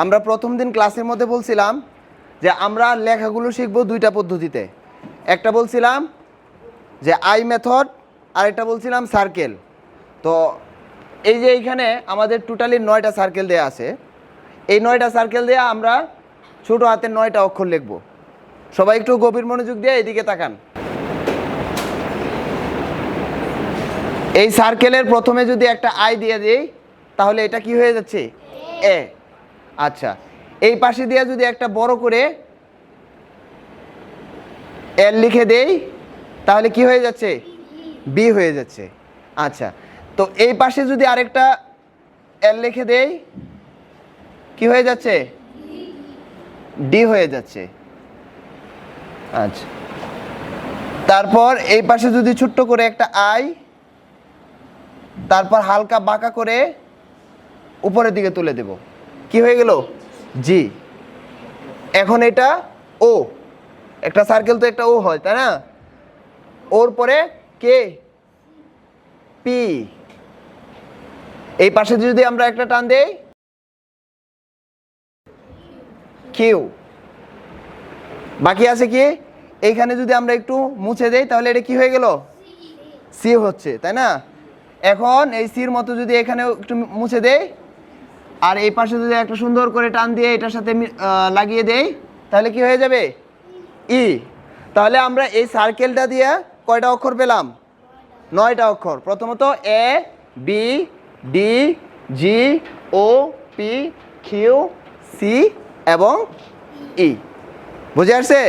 আমরা প্রথম দিন ক্লাসের মধ্যে বলছিলাম যে আমরা লেখাগুলো শিখবো দুইটা পদ্ধতিতে। একটা বলছিলাম যে আই মেথড, আর একটা বলছিলাম সার্কেল। তো এই যে এইখানে আমাদের টোটালি 9টা সার্কেল দেওয়া আছে। এই 9টা সার্কেল দিয়ে আমরা ছোটো হাতের 9টা অক্ষর লিখব। সবাই একটু গভীর মনোযোগ দিয়ে এদিকে তাকান। এই সার্কেলের প্রথমে যদি একটা আই দিয়ে দিই তাহলে এটা কি হয়ে যাচ্ছে? এ। আচ্ছা, এই পাশে দিয়ে যদি একটা বড় করে এল লিখে দেই তাহলে কি হয়ে যাচ্ছে? বি হয়ে যাচ্ছে। আচ্ছা, তো এই পাশে যদি আরেকটা এল লিখে দেই কি হয়ে যাচ্ছে? ডি হয়ে যাচ্ছে। আচ্ছা, তারপর এই পাশে যদি ছোট্ট করে একটা আই, তারপর হালকা বাঁকা করে উপরের দিকে তুলে দেব, কি হয়ে গেল? জি। এখন এটা ও, একটা সার্কেল তো একটা ও হয় তাই না? ওর পরে কে, পি। এই পাশে যদি আমরা একটা টান দেই কিউ। বাকি আছে কি? এইখানে যদি আমরা একটু মুছে দেই তাহলে এটা কি হয়ে গেল? সি হচ্ছে তাই না? এখন এই সির মতো যদি এখানে একটু মুছে দেই আর এই পাশে যদি একটা সুন্দর করে টান দিয়ে এটার সাথে লাগিয়ে দেই তাহলে কি হয়ে যাবে? ই। তাহলে আমরা এই সার্কেলটা দিয়ে কয়টা অক্ষর পেলাম? 9টা অক্ষর। প্রথমত এ, বি, ডি, জি, ও, পি, কিউ, সি এবং ই। বুঝে আসছে?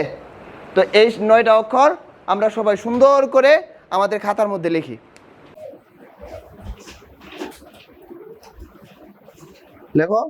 তো এই 9টা অক্ষর আমরা সবাই সুন্দর করে আমাদের খাতার মধ্যে লিখি। লেখো।